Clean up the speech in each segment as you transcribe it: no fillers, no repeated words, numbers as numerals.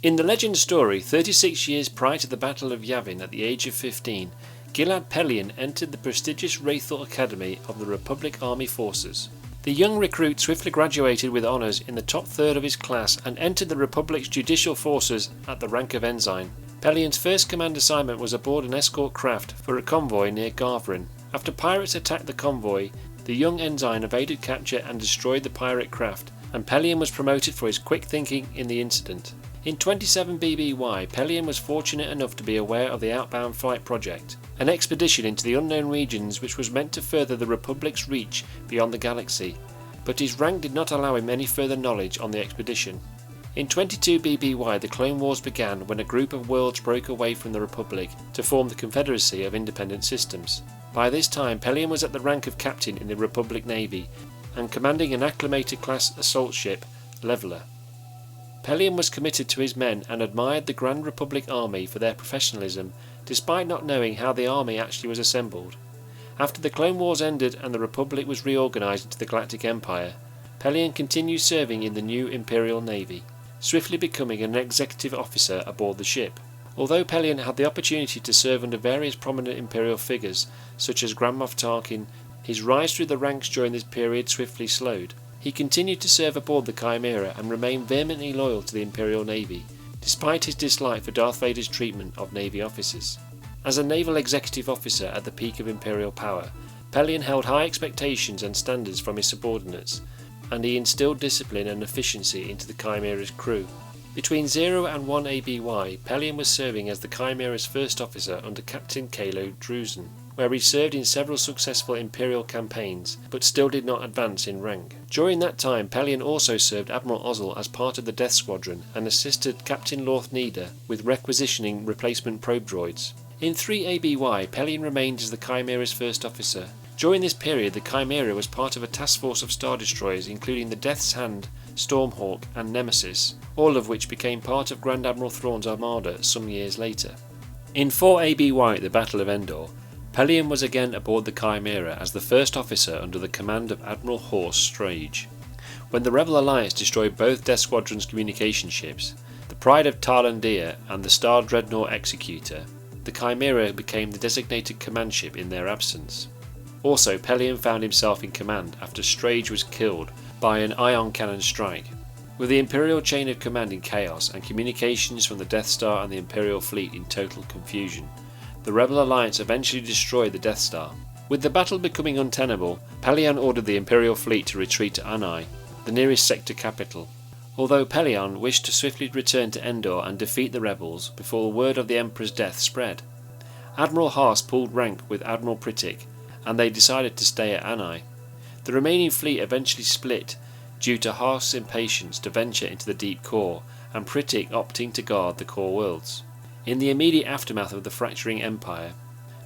In the legend story, 36 years prior to the Battle of Yavin at the age of 15, Gilad Pellaeon entered the prestigious Wraithor Academy of the Republic Army Forces. The young recruit swiftly graduated with honours in the top third of his class and entered the Republic's judicial forces at the rank of ensign. Pellaeon's first command assignment was aboard an escort craft for a convoy near Garverin. After pirates attacked the convoy, the young ensign evaded capture and destroyed the pirate craft, and Pellaeon was promoted for his quick thinking in the incident. In 27 BBY, Pellaeon was fortunate enough to be aware of the Outbound Flight Project, an expedition into the unknown regions which was meant to further the Republic's reach beyond the galaxy, but his rank did not allow him any further knowledge on the expedition. In 22 BBY, the Clone Wars began when a group of worlds broke away from the Republic to form the Confederacy of Independent Systems. By this time, Pellaeon was at the rank of captain in the Republic Navy and commanding an acclimated-class assault ship, Leveler. Pellaeon was committed to his men and admired the Grand Republic Army for their professionalism, despite not knowing how the army actually was assembled. After the Clone Wars ended and the Republic was reorganised into the Galactic Empire, Pellaeon continued serving in the new Imperial Navy, swiftly becoming an executive officer aboard the ship. Although Pellaeon had the opportunity to serve under various prominent Imperial figures, such as Grand Moff Tarkin, his rise through the ranks during this period swiftly slowed. He continued to serve aboard the Chimera and remained vehemently loyal to the Imperial Navy, despite his dislike for Darth Vader's treatment of Navy officers. As a naval executive officer at the peak of Imperial power, Pellaeon held high expectations and standards from his subordinates, and he instilled discipline and efficiency into the Chimera's crew. Between 0 and 1 ABY, Pellaeon was serving as the Chimera's first officer under Captain Kalo Yuuzhan, where he served in several successful Imperial campaigns, but still did not advance in rank. During that time, Pellaeon also served Admiral Ozzel as part of the Death Squadron and assisted Captain Lorth Neda with requisitioning replacement probe droids. In 3 ABY, Pellaeon remained as the Chimera's first officer. During this period, the Chimera was part of a task force of Star Destroyers including the Death's Hand, Stormhawk and Nemesis, all of which became part of Grand Admiral Thrawn's armada some years later. In 4 ABY at the Battle of Endor, Pellaeon was again aboard the Chimera as the first officer under the command of Admiral Horst Strage. When the Rebel Alliance destroyed both Death Squadron's communication ships, the Pride of Talandir and the Star Dreadnought Executor, the Chimera became the designated command ship in their absence. Also, Pellaeon found himself in command after Strage was killed by an ion cannon strike. With the Imperial chain of command in chaos and communications from the Death Star and the Imperial fleet in total confusion, the Rebel Alliance eventually destroyed the Death Star. With the battle becoming untenable, Pellaeon ordered the Imperial fleet to retreat to Anai, the nearest sector capital. Although Pellaeon wished to swiftly return to Endor and defeat the rebels before word of the Emperor's death spread, Admiral Haas pulled rank with Admiral Pritik, and they decided to stay at Anai. The remaining fleet eventually split due to Haas' impatience to venture into the deep core, and Pritik opting to guard the core worlds. In the immediate aftermath of the fracturing empire,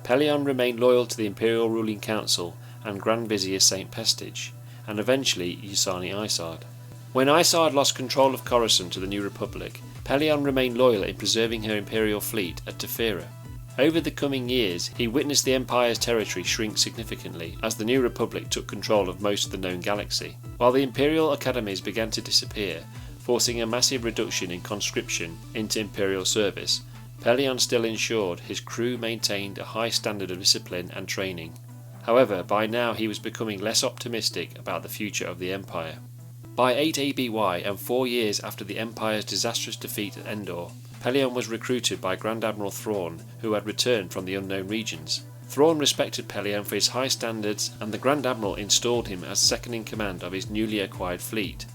Pellaeon remained loyal to the Imperial ruling council and Grand Vizier Saint Pestage, and eventually Yusani Isard. When Isard lost control of Coruscant to the New Republic, Pellaeon remained loyal in preserving her Imperial fleet at Tefira. Over the coming years, he witnessed the Empire's territory shrink significantly as the New Republic took control of most of the known galaxy, while the Imperial academies began to disappear, forcing a massive reduction in conscription into Imperial service. Pellaeon still ensured his crew maintained a high standard of discipline and training. However, by now he was becoming less optimistic about the future of the Empire. By 8 ABY and 4 years after the Empire's disastrous defeat at Endor, Pellaeon was recruited by Grand Admiral Thrawn, who had returned from the unknown regions. Thrawn respected Pellaeon for his high standards, and the Grand Admiral installed him as second in command of his newly acquired fleet.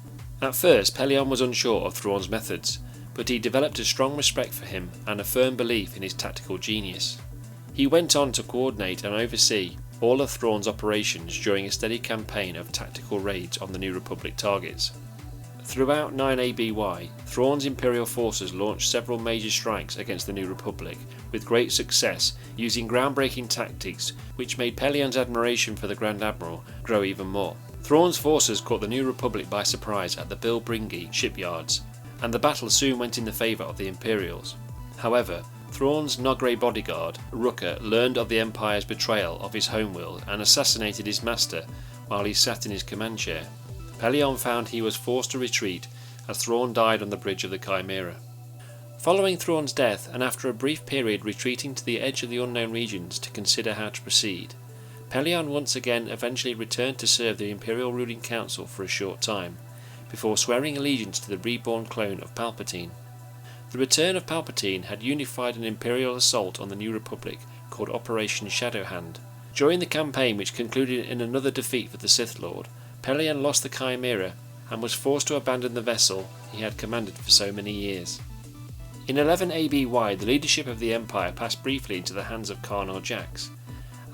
At first, Pellaeon was unsure of Thrawn's methods, but he developed a strong respect for him and a firm belief in his tactical genius. He went on to coordinate and oversee all of Thrawn's operations during a steady campaign of tactical raids on the New Republic targets. Throughout 9 ABY, Thrawn's Imperial forces launched several major strikes against the New Republic, with great success, using groundbreaking tactics which made Pellaeon's admiration for the Grand Admiral grow even more. Thrawn's forces caught the New Republic by surprise at the Bilbringi shipyards, and the battle soon went in the favour of the Imperials. However, Thrawn's Noghri bodyguard, Ruka, learned of the Empire's betrayal of his homeworld and assassinated his master while he sat in his command chair. Pellaeon found he was forced to retreat as Thrawn died on the bridge of the Chimera. Following Thrawn's death, and after a brief period retreating to the edge of the unknown regions to consider how to proceed, Pellaeon once again eventually returned to serve the Imperial ruling council for a short time, before swearing allegiance to the reborn clone of Palpatine. The return of Palpatine had unified an Imperial assault on the New Republic called Operation Shadowhand. During the campaign, which concluded in another defeat for the Sith Lord, Pellaeon lost the Chimera and was forced to abandon the vessel he had commanded for so many years. In 11 ABY, the leadership of the Empire passed briefly into the hands of Karnal Jax,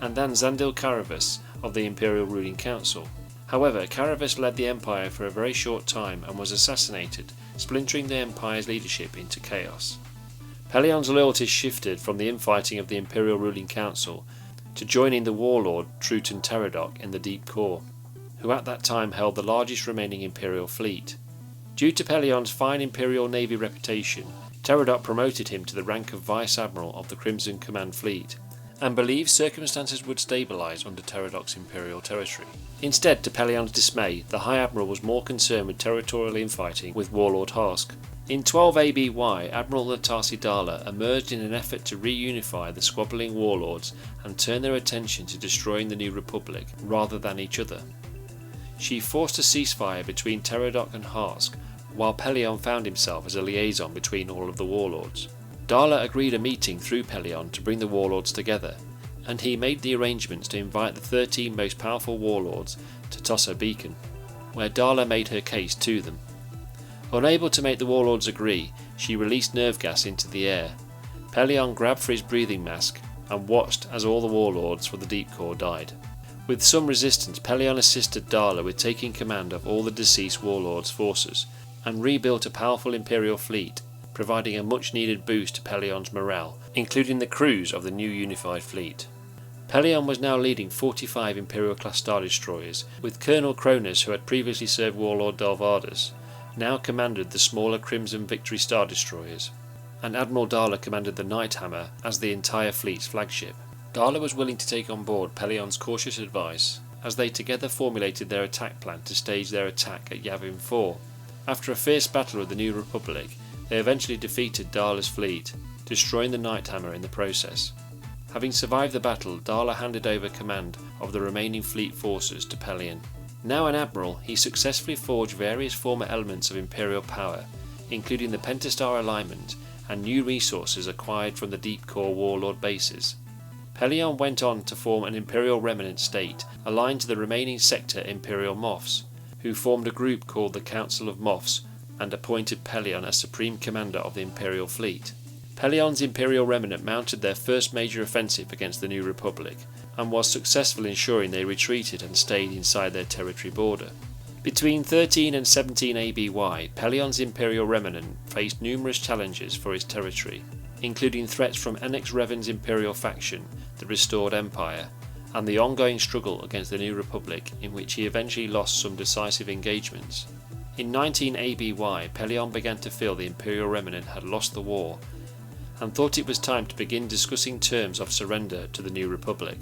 and then Zandil Karavas of the Imperial ruling council. However, Karavas led the Empire for a very short time and was assassinated, splintering the Empire's leadership into chaos. Pellaeon's loyalties shifted from the infighting of the Imperial ruling council to joining the warlord Truton Teradok in the Deep Core, who at that time held the largest remaining Imperial fleet. Due to Pellaeon's fine Imperial Navy reputation, Teradok promoted him to the rank of Vice Admiral of the Crimson Command Fleet, and believed circumstances would stabilise under Teradok's Imperial territory. Instead, to Pellaeon's dismay, the High Admiral was more concerned with territorial infighting with Warlord Harsk. In 12 ABY, Admiral Latasi Dala emerged in an effort to reunify the squabbling warlords and turn their attention to destroying the New Republic rather than each other. She forced a ceasefire between Teradok and Harsk, while Pellaeon found himself as a liaison between all of the warlords. Dala agreed a meeting through Pellaeon to bring the warlords together, and he made the arrangements to invite the 13 most powerful warlords to Tossa Beacon, where Dala made her case to them. Unable to make the warlords agree, she released nerve gas into the air. Pellaeon grabbed for his breathing mask and watched as all the warlords for the Deep Core died. With some resistance, Pellaeon assisted Dala with taking command of all the deceased warlords' forces, and rebuilt a powerful Imperial fleet, providing a much-needed boost to Pellaeon's morale, including the crews of the new unified fleet. Pellaeon was now leading 45 Imperial-class Star Destroyers, with Colonel Cronus, who had previously served Warlord Delvadas, now commanded the smaller Crimson Victory Star Destroyers, and Admiral Dala commanded the Nighthammer as the entire fleet's flagship. Dala was willing to take on board Pellaeon's cautious advice, as they together formulated their attack plan to stage their attack at Yavin 4. After a fierce battle with the New Republic, they eventually defeated Dala's fleet, destroying the Nighthammer in the process. Having survived the battle, Dala handed over command of the remaining fleet forces to Pellaeon. Now an admiral, he successfully forged various former elements of Imperial power, including the Pentastar alignment and new resources acquired from the Deep Core warlord bases. Pellaeon went on to form an Imperial Remnant state, aligned to the remaining sector Imperial Moffs, who formed a group called the Council of Moffs and appointed Pellaeon as Supreme Commander of the Imperial Fleet. Pellaeon's Imperial Remnant mounted their first major offensive against the New Republic, and was successful, ensuring they retreated and stayed inside their territory border. Between 13 and 17 ABY, Pellaeon's Imperial Remnant faced numerous challenges for his territory, including threats from Annex Revan's Imperial faction, the Restored Empire, and the ongoing struggle against the New Republic, in which he eventually lost some decisive engagements. In 19 ABY, Pellaeon began to feel the Imperial Remnant had lost the war, and thought it was time to begin discussing terms of surrender to the New Republic.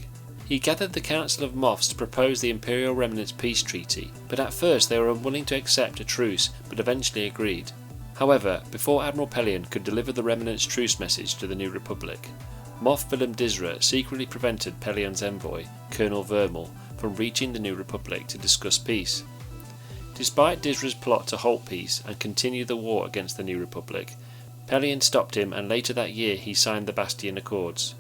He gathered the Council of Moffs to propose the Imperial Remnant's peace treaty, but at first they were unwilling to accept a truce, but eventually agreed. However, before Admiral Pellaeon could deliver the Remnant's truce message to the New Republic, Moff Willem Dizra secretly prevented Pellaeon's envoy, Colonel Vermal, from reaching the New Republic to discuss peace. Despite Dizra's plot to halt peace and continue the war against the New Republic, Pellaeon stopped him, and later that year he signed the Bastion Accords.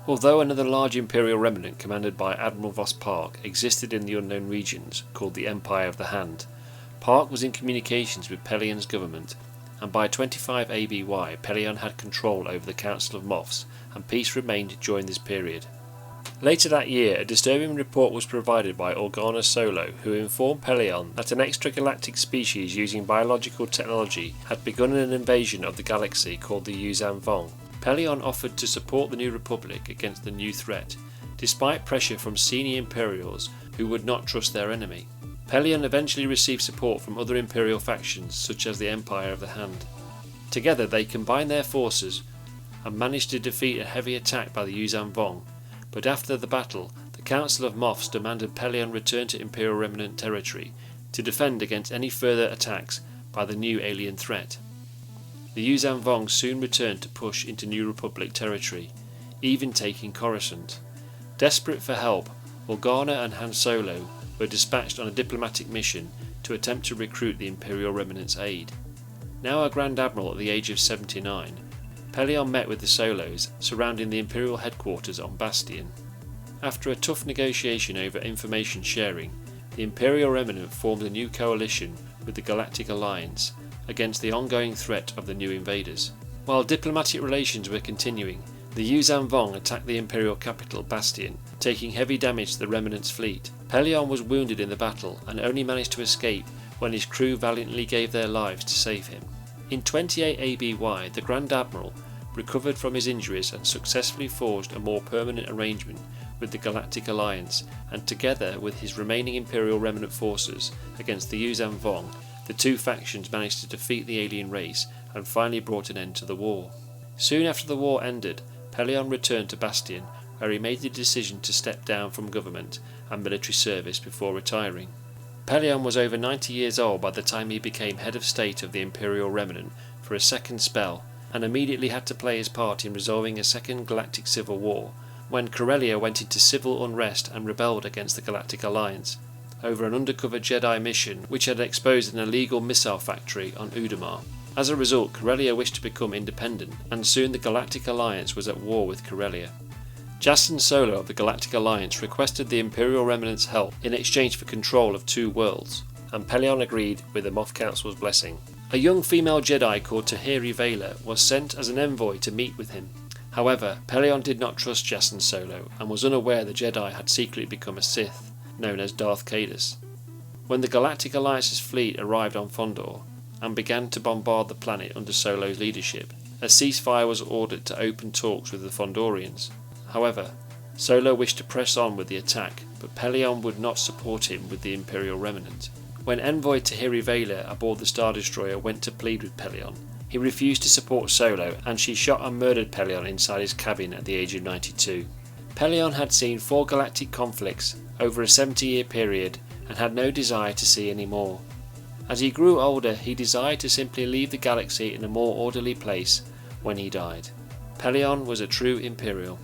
Although another large Imperial Remnant commanded by Admiral Vos Park existed in the unknown regions, called the Empire of the Hand, Park was in communications with Pellaeon's government, and by 25 ABY Pellaeon had control over the Council of Moffs, and peace remained during this period. Later that year, a disturbing report was provided by Organa Solo, who informed Pellaeon that an extragalactic species using biological technology had begun an invasion of the galaxy called the Yuuzhan Vong. Pellaeon offered to support the New Republic against the new threat, despite pressure from senior Imperials who would not trust their enemy. Pellaeon eventually received support from other Imperial factions such as the Empire of the Hand. Together they combined their forces and managed to defeat a heavy attack by the Yuuzhan Vong, but after the battle, the Council of Moffs demanded Pellaeon return to Imperial Remnant territory to defend against any further attacks by the new alien threat. the Yuuzhan Vong soon returned to push into New Republic territory, even taking Coruscant. Desperate for help, Organa and Han Solo were dispatched on a diplomatic mission to attempt to recruit the Imperial Remnant's aid. Now a Grand Admiral at the age of 79, Pellaeon met with the Solos surrounding the Imperial headquarters on Bastion. After a tough negotiation over information sharing, the Imperial Remnant formed a new coalition with the Galactic Alliance against the ongoing threat of the new invaders. While diplomatic relations were continuing, the Yuuzhan Vong attacked the Imperial capital Bastion, taking heavy damage to the Remnant's fleet. Pellaeon was wounded in the battle and only managed to escape when his crew valiantly gave their lives to save him. In 28 ABY, the Grand Admiral recovered from his injuries and successfully forged a more permanent arrangement with the Galactic Alliance, and together with his remaining Imperial Remnant forces against the Yuuzhan Vong, the two factions managed to defeat the alien race and finally brought an end to the war. Soon after the war ended, Pellaeon returned to Bastion, where he made the decision to step down from government and military service before retiring. Pellaeon was over 90 years old by the time he became head of state of the Imperial Remnant for a second spell, and immediately had to play his part in resolving a second galactic civil war, when Corellia went into civil unrest and rebelled against the Galactic Alliance over an undercover Jedi mission which had exposed an illegal missile factory on Udamar. As a result, Corellia wished to become independent, and soon the Galactic Alliance was at war with Corellia. Jacen Solo of the Galactic Alliance requested the Imperial Remnant's help in exchange for control of two worlds, and Pellaeon agreed with the Moff Council's blessing. A young female Jedi called Tahiri Vela was sent as an envoy to meet with him. However, Pellaeon did not trust Jacen Solo and was unaware the Jedi had secretly become a Sith, known as Darth Caedus. When the Galactic Alliance's fleet arrived on Fondor and began to bombard the planet under Solo's leadership, a ceasefire was ordered to open talks with the Fondorians. However, Solo wished to press on with the attack, but Pellaeon would not support him with the Imperial Remnant. When envoy Tahiri Vela aboard the Star Destroyer went to plead with Pellaeon, he refused to support Solo, and she shot and murdered Pellaeon inside his cabin at the age of 92. Pellaeon had seen 4 galactic conflicts over a 70-year period and had no desire to see any more. As he grew older, he desired to simply leave the galaxy in a more orderly place when he died. Pellaeon was a true Imperial.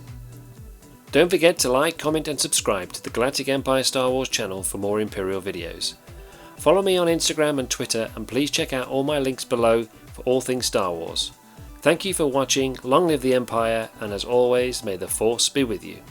Don't forget to like, comment and subscribe to the Galactic Empire Star Wars channel for more Imperial videos. Follow me on Instagram and Twitter, and please check out all my links below for all things Star Wars. Thank you for watching, long live the Empire, and as always, may the Force be with you.